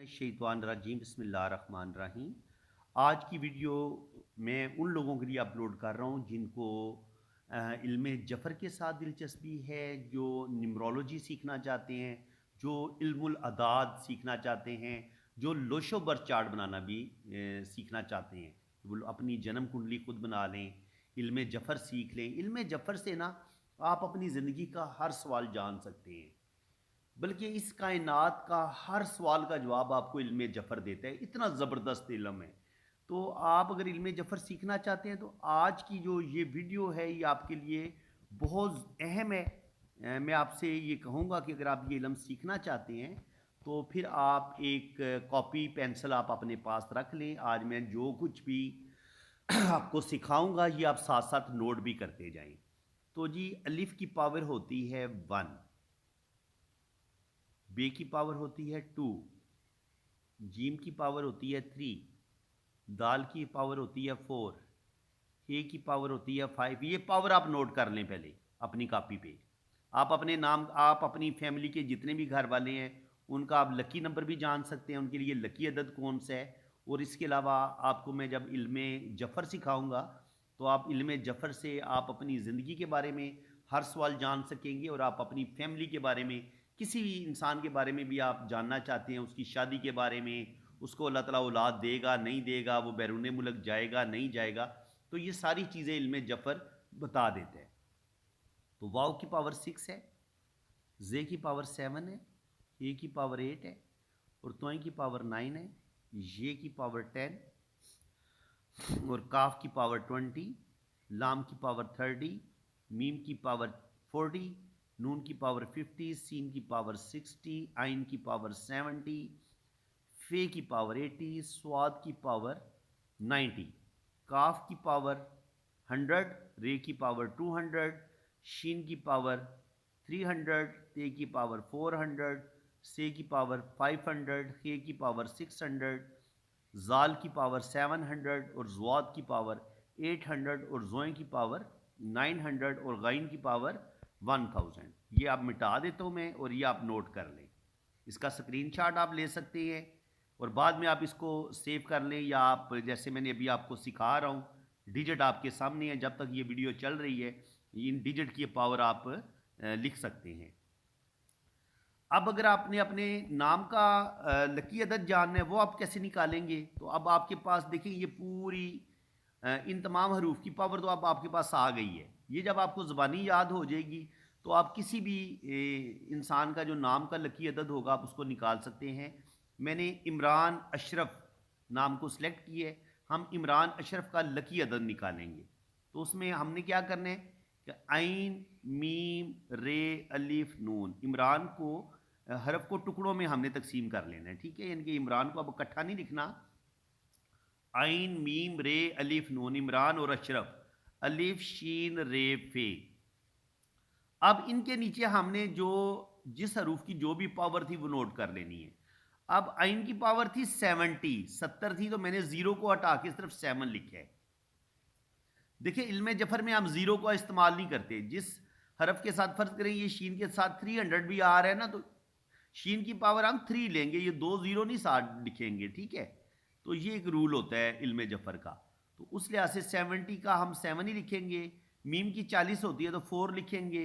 शैतानिर्रजीम बिस्मिल्लाहिर्रहमानिर्रहीम। आज की वीडियो मैं उन लोगों के लिए अपलोड कर रहा हूँ जिनको इल्म जफ़र के साथ दिलचस्पी है, जो न्यूमरोलॉजी सीखना चाहते हैं, जो इल्मुल अदाद सीखना चाहते हैं, जो लोशो बर्थ चार्ट बनाना भी सीखना चाहते हैं। वो अपनी जन्म कुंडली खुद बना लें, इल्म जफ़र सीख लें। इल्म जफ़र से ना आप अपनी ज़िंदगी का हर सवाल जान सकते हैं, बल्कि इस कायनात का हर सवाल का जवाब आपको इल्म जफ़र देता है। इतना ज़बरदस्त इल्म है। तो आप अगर इल्म जफ़र सीखना चाहते हैं तो आज की जो ये वीडियो है ये आपके लिए बहुत अहम है। मैं आपसे ये कहूँगा कि अगर आप ये इल्म सीखना चाहते हैं तो फिर आप एक कॉपी पेंसिल आप अपने पास रख लें। आज मैं जो कुछ भी आपको सिखाऊंगा ये आप साथ साथ नोट भी करते जाएं। तो जी, अलिफ की पावर होती है 1, बे की पावर होती है 2, जीम की पावर होती है 3, दाल की पावर होती है 4, ए की पावर होती है 5। ये पावर आप नोट कर लें पहले अपनी कॉपी पे। आप अपने नाम, आप अपनी फैमिली के जितने भी घर वाले हैं उनका आप लकी नंबर भी जान सकते हैं, उनके लिए लकी अदद कौन सा है। और इसके अलावा आपको मैं जब इल्म जफ़र सिखाऊंगा तो आप इल्म जफ़र से आप अपनी ज़िंदगी के बारे में हर सवाल जान सकेंगे, और आप अपनी फैमिली के बारे में, किसी भी इंसान के बारे में भी आप जानना चाहते हैं, उसकी शादी के बारे में, उसको अल्लाह ताला औलाद देगा नहीं देगा, वो बैरून मुल्क जाएगा नहीं जाएगा, तो ये सारी चीज़ें इल्म जफ़र बता देते हैं। तो वाव की पावर 6 है, जे की पावर 7 है, ए की पावर 8 है, और तोय की पावर 9 है, ये की पावर 10, और काफ की पावर 20, लाम की पावर 30, मीम की पावर 40, नून की पावर 50, सीन की पावर 60, आइन की पावर 70, फे की पावर 80, स्वाद की पावर 90, काफ की पावर 100, रे की पावर 200, शीन की पावर 300, ते की पावर 400, से की पावर 500, हे की पावर 600, जाल की पावर 700, और ज़वाद की पावर 800, और ज़ोएं की पावर 900, और गाइन की पावर 1000। ये आप मिटा देता हूँ मैं, और ये आप नोट कर लें। इसका स्क्रीनशॉट आप ले सकते हैं और बाद में आप इसको सेव कर लें, या आप जैसे मैंने अभी आपको सिखा रहा हूँ, डिजिट आपके सामने है, जब तक ये वीडियो चल रही है इन डिजिट की पावर आप लिख सकते हैं। अब अगर आपने अपने नाम का लकी अदद जानना है, वो आप कैसे निकालेंगे? तो अब आपके पास देखिए ये पूरी इन तमाम हरूफ की पावर तो अब आपके पास आ गई है। ये जब आपको ज़बानी याद हो जाएगी तो आप किसी भी इंसान का जो नाम का लकी अदद होगा आप उसको निकाल सकते हैं। मैंने इमरान अशरफ नाम को सिलेक्ट किया है, हम इमरान अशरफ का लकी अदद निकालेंगे। तो उसमें हमने क्या करना है कि आइन मीम रे अलिफ नून, इमरान को हरफ को टुकड़ों में हमने तकसीम कर लेना है, ठीक है। यानी कि इमरान को अब इकट्ठा नहीं लिखना। आइन मीम रे अलिफ नून, इमरान और अशरफ, अलिफ शीन रे फे। अब इनके नीचे हमने जो जिस हरूफ की जो भी पावर थी वो नोट कर लेनी है। अब आइन की पावर थी 70 थी, तो मैंने जीरो को हटा के सिर्फ 7 लिखा है। देखिए इल्म जफर में हम जीरो का इस्तेमाल नहीं करते। जिस हरफ के साथ फर्ज करें ये शीन के साथ 300 भी आ रहा है ना, तो शीन की पावर हम 3 लेंगे, ये 2 जीरो नहीं साथ लिखेंगे, ठीक है। तो ये एक रूल होता है इल्म जफर का। तो उस लिहाज से 70 का हम 7 ही लिखेंगे। मीम की 40 होती है तो 4 लिखेंगे।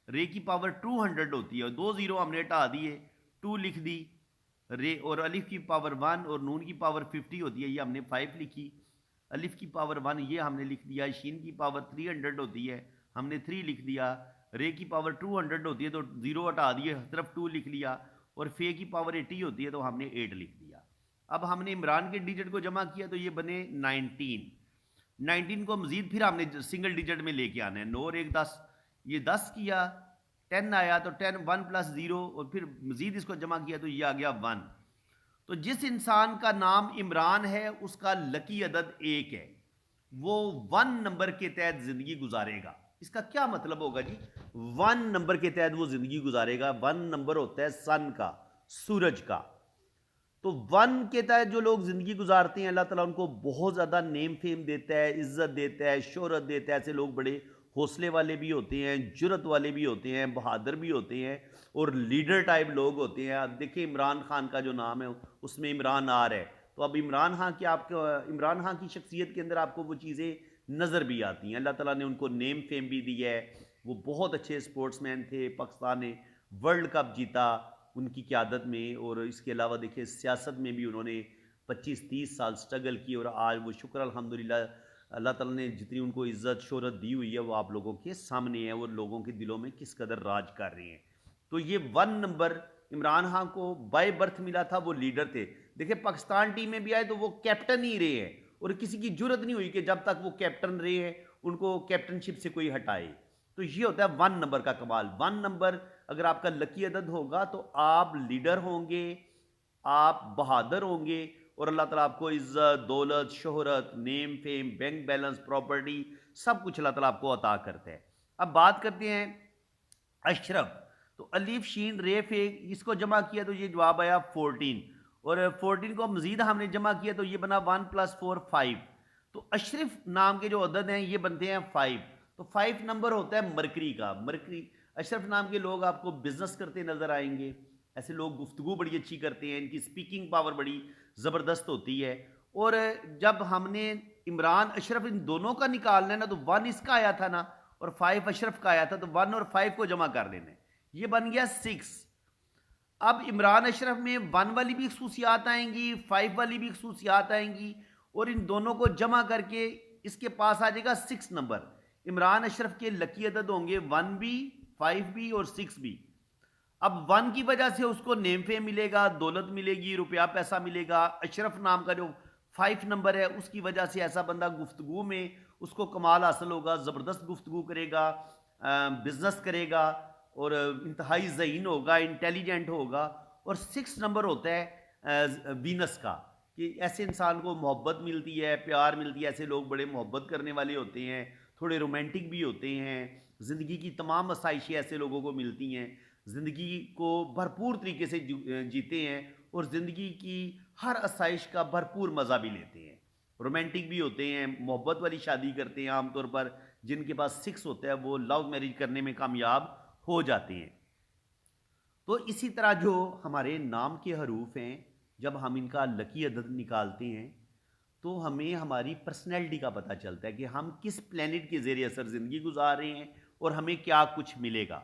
रे की पावर 200 होती है, 2 जीरो हमने हटा दिए, 2 लिख दी। रे और अलिफ की पावर 1 और नून की पावर 50 होती है, ये हमने 5 लिखी। अलिफ की पावर 1 ये हमने लिख दिया। शीन की पावर 300 होती है, हमने 3 लिख दिया। रे की पावर 200 होती है तो जीरो हटा दिए, सिर्फ 2 लिख लिया। और फे की पावर 80 होती है तो हमने 8 लिख दिया। अब हमने इमरान के डिजिट को जमा किया तो ये बने 19। 19 को मजीद फिर हमने सिंगल डिजिट में लेके आना है, 9 और 1 10, ये 10 किया, 10 आया तो 10 1 प्लस 0, और फिर मजीद इसको जमा किया तो ये आ गया 1। तो जिस इंसान का नाम इमरान है उसका लकी अदद 1 है, वो 1 नंबर के तहत जिंदगी गुजारेगा। इसका क्या मतलब होगा जी? 1 नंबर के तहत वो जिंदगी गुजारेगा। 1 नंबर होता है सन का, सूरज का। तो 1 के तहत जो लोग जिंदगी गुजारते हैं अल्लाह ताला उनको बहुत ज्यादा नेम फेम देता है, इज्जत देता है, शोहरत देता है। ऐसे लोग बड़े हौसले वाले भी होते हैं, जुर्रत वाले भी होते हैं, बहादुर भी होते हैं और लीडर टाइप लोग होते हैं। अब देखिए इमरान खान का जो नाम है उसमें इमरान आ रहा है, तो अब इमरान खान की आपको इमरान खान की शख्सियत के अंदर आपको वो चीज़ें नज़र भी आती हैं। अल्लाह ताला ने उनको नेम फेम भी दिया है, वो बहुत अच्छे स्पोर्ट्समैन थे। पाकिस्तान ने वर्ल्ड कप जीता उनकी क़यादत में, और इसके अलावा देखिए सियासत में भी उन्होंने 25-30 साल स्ट्रगल की, और आज वो शुक्र अल्हम्दुलिल्लाह अल्लाह ताला ने जितनी उनको इज़्ज़त शोहरत दी हुई है वो आप लोगों के सामने है, वो लोगों के दिलों में किस कदर राज कर रहे हैं। तो ये 1 नंबर इमरान खान को बाय बर्थ मिला था, वो लीडर थे। देखिए पाकिस्तान टीम में भी आए तो वो कैप्टन ही रहे हैं, और किसी की जरूरत नहीं हुई कि जब तक वो कैप्टन रहे हैं उनको कैप्टनशिप से कोई हटाए। तो ये होता है 1 नंबर का कमाल। 1 नंबर अगर आपका लकी अदद होगा तो आप लीडर होंगे, आप बहादुर होंगे, और अल्लाह ताला आपको इज्जत, दौलत, शोहरत, name fame, bank balance, property सब कुछ अल्लाह ताला आपको अता करता है। अब बात करते हैं अशरफ। तो अलीफ शीन रेफ इसको जमा किया तो ये जवाब आया 14, और 14 को मजीद हमने जमा किया तो ये बना 1 + 4 5। तो अशरफ नाम के जो अदद हैं ये बनते हैं 5। तो 5 नंबर होता है मरकरी का। मरकरी अशरफ नाम के लोग आपको बिजनेस करते नजर आएंगे। ऐसे लोग गुफ्तगू बड़ी अच्छी करते हैं, इनकी स्पीकिंग पावर बड़ी ज़बरदस्त होती है। और जब हमने इमरान अशरफ इन दोनों का निकालना है ना, तो 1 इसका आया था ना और 5 अशरफ का आया था, तो 1 और 5 को जमा कर लेना है, ये बन गया 6। अब इमरान अशरफ में 1 वाली भी खसूसियात आएंगी, 5 वाली भी खसूसियात आएंगी, और इन दोनों को जमा करके इसके पास आ जाएगा 6 नंबर। इमरान अशरफ के लकी अदद होंगे 1 भी, 5 भी और 6 भी। अब 1 की वजह से उसको नेम फेम मिलेगा, दौलत मिलेगी, रुपया पैसा मिलेगा। अशरफ नाम का जो 5 नंबर है उसकी वजह से ऐसा बंदा गुफ्तगू में उसको कमाल हासिल होगा, ज़बरदस्त गुफ्तगू करेगा, बिजनेस करेगा, और इंतहाई ज़हीन होगा, इंटेलिजेंट होगा। और 6 नंबर होता है वीनस का, कि ऐसे इंसान को मोहब्बत मिलती है, प्यार मिलती है। ऐसे लोग बड़े मोहब्बत करने वाले होते हैं, थोड़े रोमांटिक भी होते हैं। ज़िंदगी की तमाम आसाइशें ऐसे लोगों को मिलती हैं, ज़िंदगी को भरपूर तरीके से जीते हैं, और ज़िंदगी की हर आसाइश का भरपूर मज़ा भी लेते हैं। रोमांटिक भी होते हैं, मोहब्बत वाली शादी करते हैं। आमतौर पर जिनके पास 6 होता है वो लव मैरिज करने में कामयाब हो जाते हैं। तो इसी तरह जो हमारे नाम के हरूफ हैं, जब हम इनका लकी अदद निकालते हैं तो हमें हमारी पर्सनैलिटी का पता चलता है कि हम किस प्लेनेट के ज़ेरे असर ज़िंदगी गुजार रहे हैं और हमें क्या कुछ मिलेगा।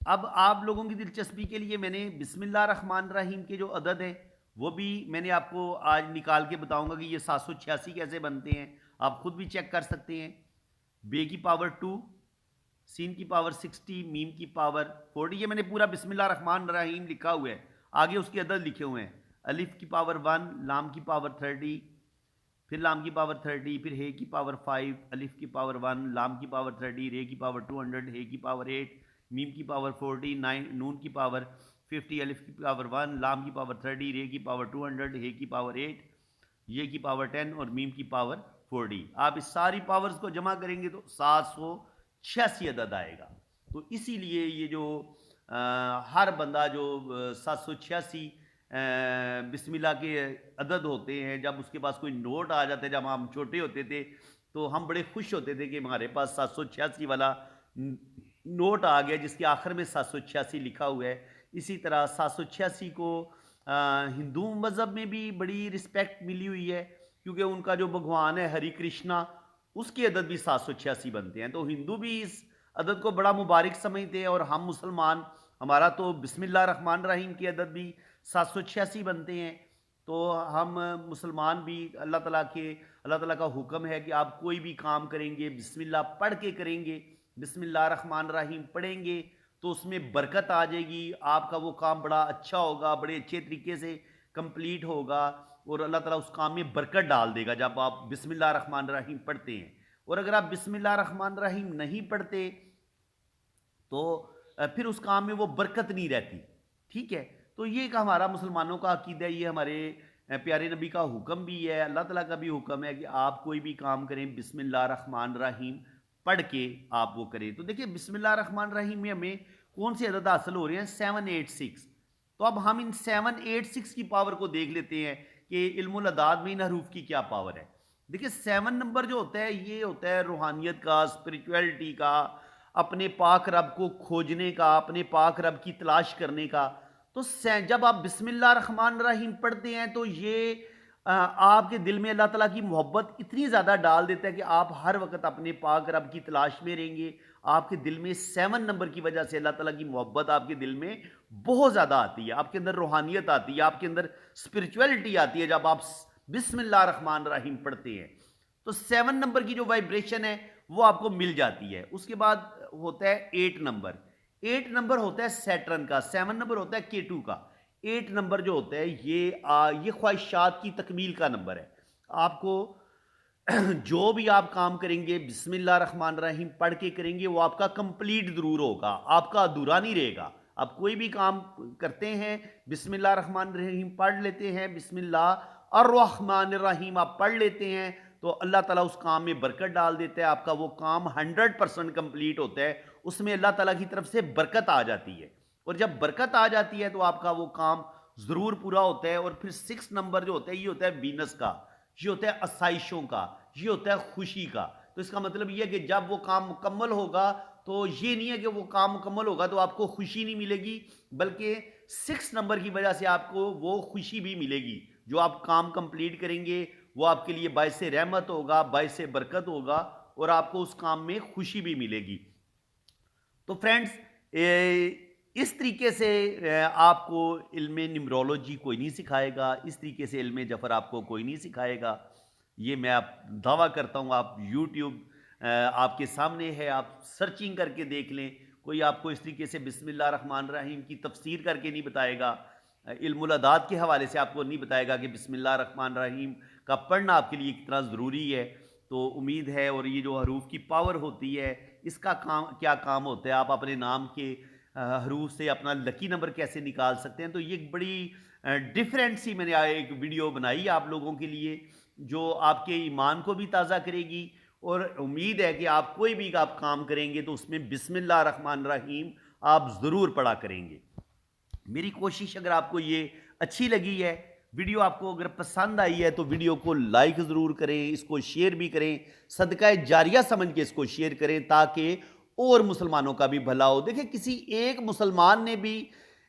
अब आप लोगों की दिलचस्पी के लिए मैंने बिस्मिल्लाह रहमान रहीम के जो अदद है वो भी मैंने आपको आज निकाल के बताऊंगा कि ये 786 कैसे बनते हैं। आप खुद भी चेक कर सकते हैं। बे की पावर 2, सीन की पावर 60, मीम की पावर 40। ये मैंने पूरा बिस्मिल्लाह रहमान रहीम लिखा हुआ है, आगे उसके अदद लिखे हुए हैं। अलिफ की पावर 1, लाम की पावर 30, फिर लाम की पावर 30, फिर हे की पावर 5, अलिफ की पावर 1, लाम की पावर 30, रे की पावर 200, हे की पावर 8, मीम की पावर 40, नून की पावर 50, अलिफ की पावर 1, लाम की पावर 30, रे की पावर 200, हे की पावर 8, ये की पावर 10 और मीम की पावर 40। आप इस सारी पावर्स को जमा करेंगे तो 786 अदद आएगा। तो इसीलिए ये जो हर बंदा जो 786 बिस्मिल्लाह के अदद होते हैं, जब उसके पास कोई नोट आ जाता है, जब हम छोटे होते थे तो हम बड़े खुश होते थे कि हमारे पास 786 वाला नोट आ गया जिसके आखिर में 786 लिखा हुआ है। इसी तरह 786 को हिंदू मज़हब में भी बड़ी रिस्पेक्ट मिली हुई है, क्योंकि उनका जो भगवान है हरि कृष्णा, उसके अदद भी 786 बनते हैं। तो हिंदू भी इस अदद को बड़ा मुबारक समझते हैं, और हम मुसलमान, हमारा तो बिस्मिल्लाह रहमान रहीम के अदद भी 786 बनते हैं। तो हम मुसलमान भी अल्लाह ताला का हुक्म है कि आप कोई भी काम करेंगे बिस्मिल्लाह पढ़ के करेंगे, बिस्मिल्लाह रहमान रहीम पढ़ेंगे तो उसमें बरकत आ जाएगी। आपका वो काम बड़ा अच्छा होगा, बड़े अच्छे तरीके से कंप्लीट होगा, और अल्लाह ताला उस काम में बरकत डाल देगा जब आप बिस्मिल्लाह रहमान रहीम पढ़ते हैं। और अगर आप बिस्मिल्लाह रहमान रहीम नहीं पढ़ते तो फिर उस काम में वो बरकत नहीं रहती। ठीक है, तो ये एक हमारा मुसलमानों का अकीदा है, ये हमारे प्यारे नबी का हुक्म भी है, अल्लाह ताला का भी हुक्म है कि आप कोई भी काम करें बिस्मिल्लाह रहमान रहीम पढ़ के आप वो करें। तो देखिए बिस्मिल्लाह रहमान रहीम में हमें कौन से अदद हासिल हो रहे हैं, 786। तो अब हम इन 786 की पावर को देख लेते हैं कि इल्मुल अदाद में इन हरूफ की क्या पावर है। देखिए 7 नंबर जो होता है ये होता है रूहानियत का, स्पिरिचुअलिटी का, अपने पाक रब को खोजने का, अपने पाक रब की तलाश करने का। तो जब आप बिस्मिल्लाह रहमान रहीम पढ़ते हैं तो ये आपके दिल में अल्लाह ताला की मोहब्बत इतनी ज़्यादा डाल देता है कि आप हर वक्त अपने पाक रब की तलाश में रहेंगे। आपके दिल में 7 नंबर की वजह से अल्लाह ताला की मोहब्बत आपके दिल में बहुत ज़्यादा आती है, आपके अंदर रूहानियत आती है, आपके अंदर स्पिरिचुअलिटी आती है जब आप बिस्मिल्लाह रहमान रहीम पढ़ते हैं। तो 7 नंबर की जो वाइब्रेशन है वो आपको मिल जाती है। उसके बाद होता है 8 नंबर। 8 नंबर होता है सैटर्न का, 7 नंबर होता है केटू का। 8 नंबर जो होता है ये ख्वाहिशात की तकमील का नंबर है। आपको जो भी आप काम करेंगे बिस्मिल्लाह रहमान रहीम पढ़ के करेंगे वो आपका कंप्लीट जरूर होगा, आपका अधूरा नहीं रहेगा। आप कोई भी काम करते हैं बिस्मिल्लाह रहमान रहीम पढ़ लेते हैं, बिस्मिल्लाह और रहमान रहीम आप पढ़ लेते हैं तो अल्लाह ताला उस काम में बरकत डाल देता है। आपका वो काम 100% कंप्लीट होता है, उसमें अल्लाह ताला की तरफ से बरकत आ जाती है। और जब बरकत आ जाती है तो आपका वो काम ज़रूर पूरा होता है। और फिर 6 नंबर जो होता है ये होता है वीनस का, ये होता है आसाइशों का, ये होता है खुशी का। तो इसका मतलब ये है कि जब वो काम मुकम्मल होगा तो ये नहीं है कि वो काम मुकम्मल होगा तो आपको खुशी नहीं मिलेगी, बल्कि 6 नंबर की वजह से आपको वो खुशी भी मिलेगी। जो आप काम कंप्लीट करेंगे वो आपके लिए बाइस रहमत होगा, बाइस बरकत होगा और आपको उस काम में खुशी भी मिलेगी। तो फ्रेंड्स इस तरीके से आपको इल्म न्यूमरोलॉजी कोई नहीं सिखाएगा, इस तरीके से इल्म जफ़र आपको कोई नहीं सिखाएगा। ये मैं आप दावा करता हूँ। आप यूट्यूब आपके सामने है, आप सर्चिंग करके देख लें, कोई आपको इस तरीके से बिस्मिल्लाह रहमान रहीम की तफसीर करके नहीं बताएगा। इल्मुल अदाद के हवाले से आपको नहीं बताएगा कि बिस्मिल्लाह रहमान रहीम का पढ़ना आपके लिए कितना ज़रूरी है। तो उम्मीद है, और ये जो हरूफ की पावर होती है इसका काम क्या काम होता है, आप अपने नाम के हरूफ से अपना लकी नंबर कैसे निकाल सकते हैं। तो ये बड़ी डिफरेंट सी मैंने एक वीडियो बनाई आप लोगों के लिए जो आपके ईमान को भी ताज़ा करेगी। और उम्मीद है कि आप कोई भी आप काम करेंगे तो उसमें बिस्मिल्लाह रहमान रहीम आप ज़रूर पढ़ा करेंगे। मेरी कोशिश अगर आपको ये अच्छी लगी है, वीडियो आपको अगर पसंद आई है तो वीडियो को लाइक ज़रूर करें, इसको शेयर भी करें, सदका जारिया समझ के इसको शेयर करें ताकि और मुसलमानों का भी भला हो। देखिए किसी एक मुसलमान ने भी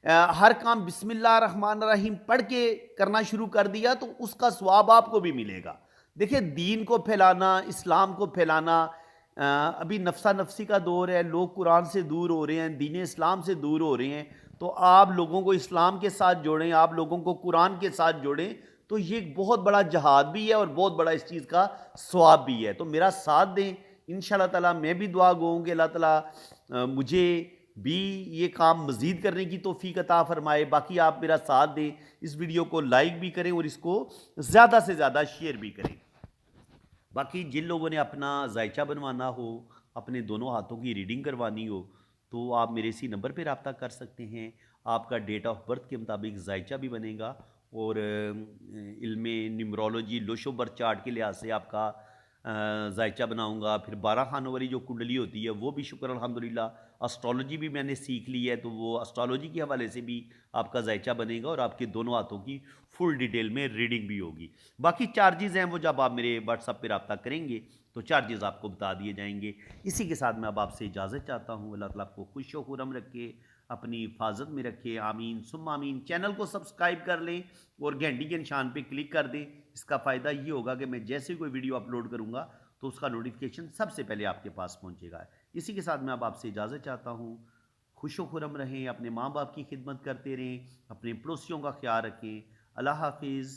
हर काम बिस्मिल्लाह रहमान रहीम पढ़ के करना शुरू कर दिया तो उसका सवाब आपको भी मिलेगा। देखिए दीन को फैलाना, इस्लाम को फैलाना, अभी नफसा नफसी का दौर है, लोग कुरान से दूर हो रहे हैं, दीन इस्लाम से दूर हो रहे हैं। तो आप लोगों को इस्लाम के साथ जोड़ें, आप लोगों को कुरान के साथ जोड़ें, तो ये एक बहुत बड़ा जहाद भी है और बहुत बड़ा इस चीज़ का सवाब भी है। तो मेरा साथ दें, इंशाल्लाह ताला मैं भी दुआ गो कि अल्लाह ताला मुझे भी ये काम मज़ीद करने की तौफीक अता फरमाए। बाकी आप मेरा साथ दें, इस वीडियो को लाइक भी करें और इसको ज़्यादा से ज़्यादा शेयर भी करें। बाकी जिन लोगों ने अपना जायचा बनवाना हो, अपने दोनों हाथों की रीडिंग करवानी हो, तो आप मेरे इसी नंबर पर रब्ता कर सकते हैं। आपका डेट ऑफ बर्थ के मुताबिक जायचा भी बनेगा और इल्मे न्यूमरोलॉजी लोशो बर्थ चार्ट के लिहाज से आपका जायचा बनाऊंगा। फिर 12 खानों वाली जो कुंडली होती है वो भी शुक्र अल्हम्दुलिल्लाह। एस्ट्रोलॉजी भी मैंने सीख ली है तो वो एस्ट्रोलॉजी के हवाले से भी आपका जायचा बनेगा और आपके दोनों हाथों की फुल डिटेल में रीडिंग भी होगी। बाकी चार्जेज़ हैं वो जब आप मेरे व्हाट्सएप पे रब्ता करेंगे तो चार्जेज़ आपको बता दिए जाएंगे। इसी के साथ मैं अब आपसे इजाज़त चाहता हूँ। अल्लाह ताला आपको खुश व खुरम रखे, अपनी हिफाजत में रखे, आमीन सुम्मा आमीन। चैनल को सब्सक्राइब कर लें और घंटी के निशान पे क्लिक कर दें। इसका फ़ायदा ये होगा कि मैं जैसे कोई वीडियो अपलोड करूँगा तो उसका नोटिफिकेशन सबसे पहले आपके पास पहुँचेगा। इसी के साथ मैं अब आपसे इजाज़त चाहता हूँ। खुश व खुरम रहें, अपने माँ बाप की खिदमत करते रहें, अपने पड़ोसियों का ख्याल रखें। अल्लाह हाफिज़।